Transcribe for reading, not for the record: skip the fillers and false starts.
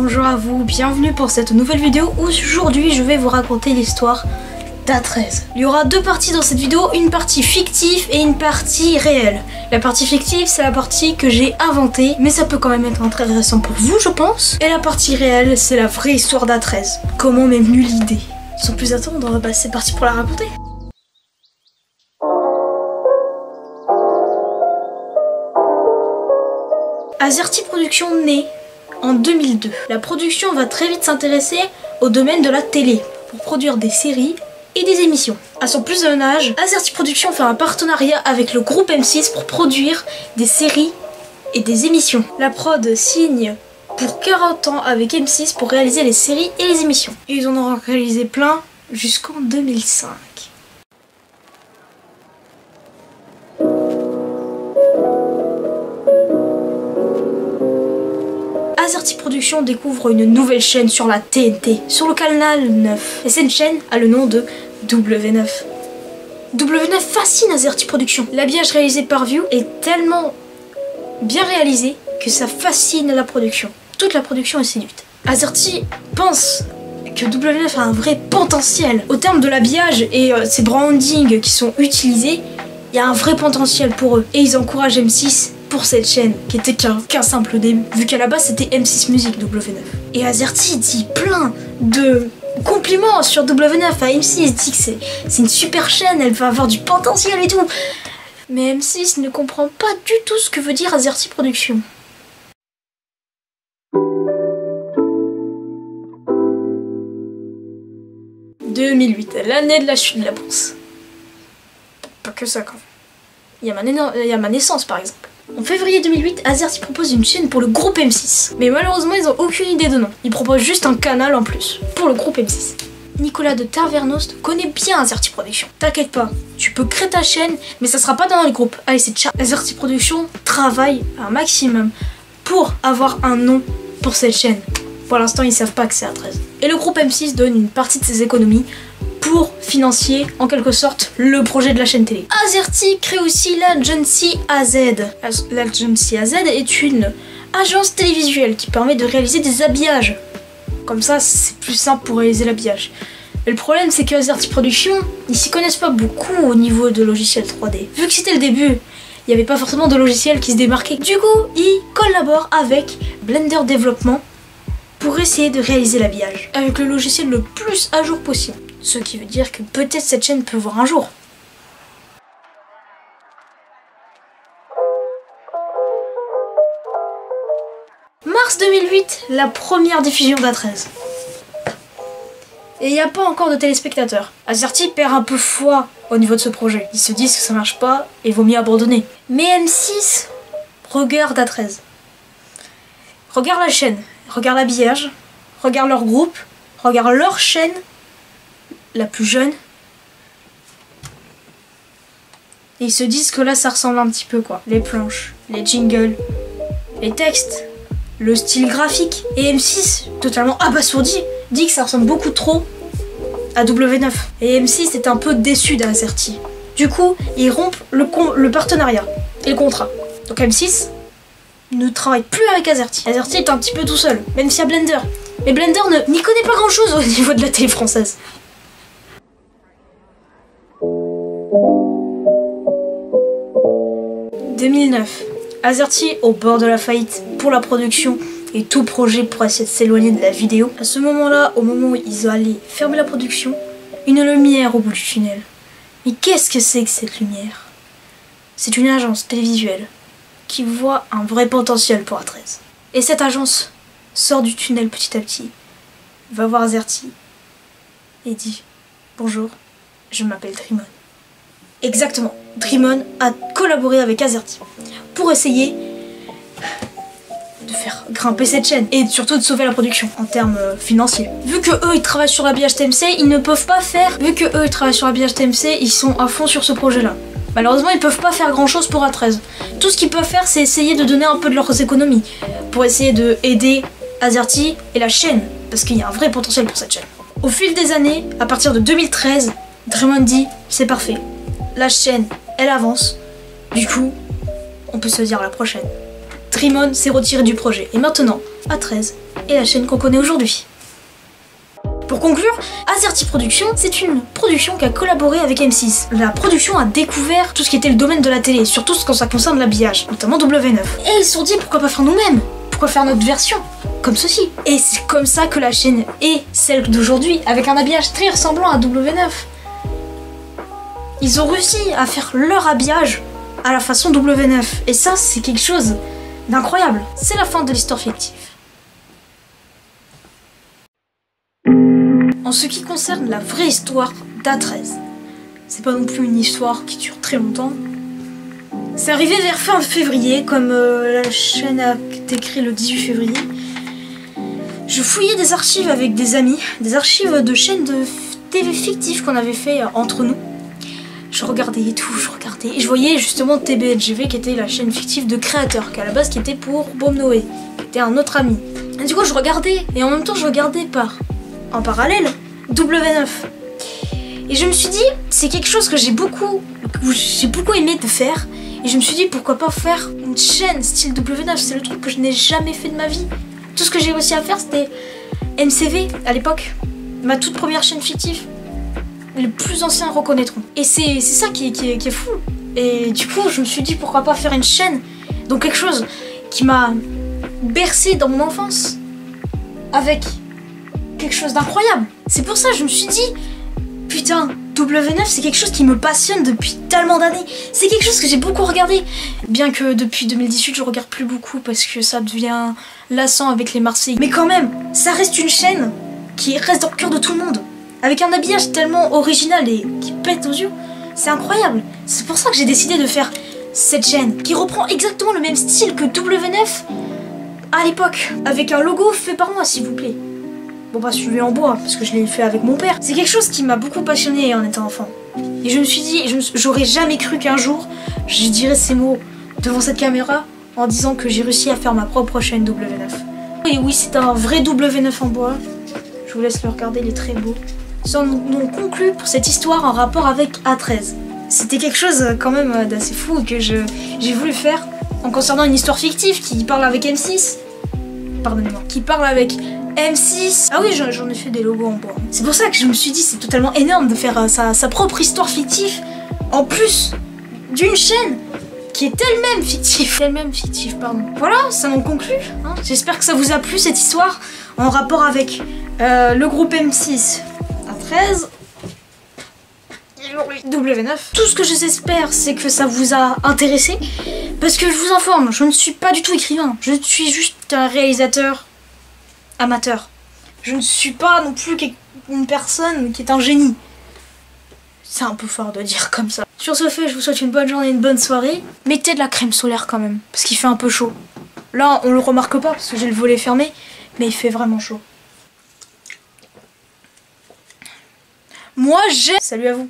bonjour à vous, bienvenue pour cette nouvelle vidéo où aujourd'hui je vais vous raconter l'histoire d'A13. Il y aura deux parties dans cette vidéo, une partie fictive et une partie réelle. La partie fictive c'est la partie que j'ai inventée, mais ça peut quand même être intéressant pour vous je pense. Et la partie réelle c'est la vraie histoire d'A13. Comment m'est venue l'idée? Sans plus attendre, c'est parti pour la raconter. Azerty Productions naît en 2002. La production va très vite s'intéresser au domaine de la télé pour produire des séries et des émissions. À son plus jeune âge, Azerty Productions fait un partenariat avec le groupe M6 pour produire des séries et des émissions. La prod signe pour 40 ans avec M6 pour réaliser les séries et les émissions. Et ils en ont réalisé plein jusqu'en 2005. Azerty Productions découvre une nouvelle chaîne sur la TNT, sur le canal 9. Et cette chaîne a le nom de W9. W9 fascine Azerty Productions. L'habillage réalisé par View est tellement bien réalisé que ça fascine la production. Toute la production est séduite. Azerty pense que W9 a un vrai potentiel. Au terme de l'habillage et ses brandings qui sont utilisés, il y a un vrai potentiel pour eux. Et ils encouragent M6 pour cette chaîne, qui était qu'un simple début, vu qu'à la base c'était M6 Music W9. Et Azerty dit plein de compliments sur W9 à M6, il dit que c'est une super chaîne, elle va avoir du potentiel et tout. Mais M6 ne comprend pas du tout ce que veut dire Azerty Productions. « 2008, l'année de la chute de la bourse. » Pas que ça quand même. Il y a ma naissance par exemple. En février 2008, Azerty propose une chaîne pour le groupe M6. Mais malheureusement, ils n'ont aucune idée de nom. Ils proposent juste un canal en plus, pour le groupe M6. Nicolas de Tavernost connaît bien Azerty Productions. T'inquiète pas, tu peux créer ta chaîne, mais ça sera pas dans le groupe. Allez, c'est ciao. Azerty Productions travaille un maximum pour avoir un nom pour cette chaîne. Pour l'instant, ils savent pas que c'est A13. Et le groupe M6 donne une partie de ses économies pour financer en quelque sorte le projet de la chaîne télé. Azerty crée aussi l'Agency AZ. L'Agency AZ est une agence télévisuelle qui permet de réaliser des habillages. Comme ça, c'est plus simple pour réaliser l'habillage. Le problème, c'est que Azerty Productions, ils s'y connaissent pas beaucoup au niveau de logiciels 3D. Vu que c'était le début, il n'y avait pas forcément de logiciel qui se démarquait. Du coup, ils collaborent avec Blender Développement pour essayer de réaliser l'habillage avec le logiciel le plus à jour possible. Ce qui veut dire que peut-être cette chaîne peut voir un jour. Mars 2008, la première diffusion d'A13. Et il n'y a pas encore de téléspectateurs. Azerty perd un peu foi au niveau de ce projet. Ils se disent que ça marche pas et vaut mieux abandonner. Mais M6 regarde A13. Regarde la chaîne, regarde l'habillage, regarde leur groupe, regarde leur chaîne la plus jeune. Et ils se disent que là ça ressemble un petit peu quoi. Les planches, les jingles, les textes, le style graphique. Et M6, totalement abasourdi, dit que ça ressemble beaucoup trop à W9. Et M6 est un peu déçu d'Azerty. Du coup, ils rompent le partenariat et le contrat. Donc M6 ne travaille plus avec Azerty. Azerty est un petit peu tout seul, même s'il y a Blender. Mais Blender n'y connaît pas grand chose au niveau de la télé française. En 2009, Azerty au bord de la faillite pour la production et tout projet pour essayer de s'éloigner de la vidéo. À ce moment-là, au moment où ils allaient fermer la production, une lumière au bout du tunnel. Mais qu'est-ce que c'est que cette lumière? C'est une agence télévisuelle qui voit un vrai potentiel pour A13. Et cette agence sort du tunnel petit à petit, va voir Azerty et dit « Bonjour, je m'appelle Drimon ». Exactement, Drimon a collaboré avec Azerty pour essayer de faire grimper cette chaîne et surtout de sauver la production en termes financiers. Vu que eux ils travaillent sur l'habillage TMC, ils ne peuvent pas faire, vu que eux ils travaillent sur l'habillage TMC, ils sont à fond sur ce projet là. Malheureusement ils peuvent pas faire grand chose pour A13. Tout ce qu'ils peuvent faire c'est essayer de donner un peu de leurs économies pour essayer de aider Azerty et la chaîne, parce qu'il y a un vrai potentiel pour cette chaîne. Au fil des années, à partir de 2013, Drimon dit c'est parfait. La chaîne, elle avance. Du coup, on peut se dire à la prochaine. Dream On s'est retiré du projet. Et maintenant, A13 est la chaîne qu'on connaît aujourd'hui. Pour conclure, Azerty Productions, c'est une production qui a collaboré avec M6. La production a découvert tout ce qui était le domaine de la télé, surtout quand ça concerne l'habillage, notamment W9. Et ils se sont dit pourquoi pas faire nous-mêmes? Pourquoi faire notre version? Comme ceci. Et c'est comme ça que la chaîne est celle d'aujourd'hui, avec un habillage très ressemblant à W9. Ils ont réussi à faire leur habillage à la façon W9. Et ça, c'est quelque chose d'incroyable. C'est la fin de l'histoire fictive. En ce qui concerne la vraie histoire d'A13, c'est pas non plus une histoire qui dure très longtemps. C'est arrivé vers fin février, comme la chaîne a été créée le 18 février. Je fouillais des archives avec des amis, des archives de chaînes de TV fictives qu'on avait fait entre nous. Je regardais et tout, et je voyais justement TBLGV qui était la chaîne fictive de Créateur, qui à la base qui était pour Bob Noé, qui était un autre ami. Et du coup je regardais, et en même temps je regardais en parallèle W9. Et je me suis dit, c'est quelque chose que j'ai beaucoup aimé de faire. Et je me suis dit, pourquoi pas faire une chaîne style W9, c'est le truc que je n'ai jamais fait de ma vie. Tout ce que j'ai réussi à faire, c'était MCV à l'époque, ma toute première chaîne fictive. Les plus anciens reconnaîtront. Et c'est ça qui est fou. Et du coup, je me suis dit, pourquoi pas faire une chaîne, donc quelque chose qui m'a bercé dans mon enfance, avec quelque chose d'incroyable. C'est pour ça que je me suis dit, putain, W9 c'est quelque chose qui me passionne depuis tellement d'années. C'est quelque chose que j'ai beaucoup regardé. Bien que depuis 2018 je regarde plus beaucoup parce que ça devient lassant avec les Marseillais. Mais quand même, ça reste une chaîne qui reste dans le cœur de tout le monde. Avec un habillage tellement original et qui pète aux yeux. C'est incroyable. C'est pour ça que j'ai décidé de faire cette chaîne qui reprend exactement le même style que W9 à l'époque. Avec un logo fait par moi s'il vous plaît. Bon bah celui en bois, parce que je l'ai fait avec mon père. C'est quelque chose qui m'a beaucoup passionné en étant enfant. Et je me suis dit, j'aurais jamais cru qu'un jour, je dirais ces mots devant cette caméra en disant que j'ai réussi à faire ma propre chaîne W9. Et oui, c'est un vrai W9 en bois. Je vous laisse le regarder, il est très beau. Nous avons conclu pour cette histoire en rapport avec A13. C'était quelque chose quand même d'assez fou que j'ai voulu faire en concernant une histoire fictive qui parle avec M6. Pardonnez-moi. Qui parle avec M6. Ah oui, j'en ai fait des logos en bois. C'est pour ça que je me suis dit c'est totalement énorme de faire sa propre histoire fictive en plus d'une chaîne qui est elle-même fictive. Pardon. Voilà, ça en conclut. Hein. J'espère que ça vous a plu cette histoire en rapport avec le groupe M6 A13 et W9. Tout ce que j'espère c'est que ça vous a intéressé parce que je vous informe, je ne suis pas du tout écrivain. Je suis juste un réalisateur amateur. Je ne suis pas non plus une personne qui est un génie. C'est un peu fort de dire comme ça. Sur ce fait, je vous souhaite une bonne journée, une bonne soirée. Mettez de la crème solaire quand même, parce qu'il fait un peu chaud. Là, on le remarque pas parce que j'ai le volet fermé, mais il fait vraiment chaud. Moi, j'ai... Salut à vous.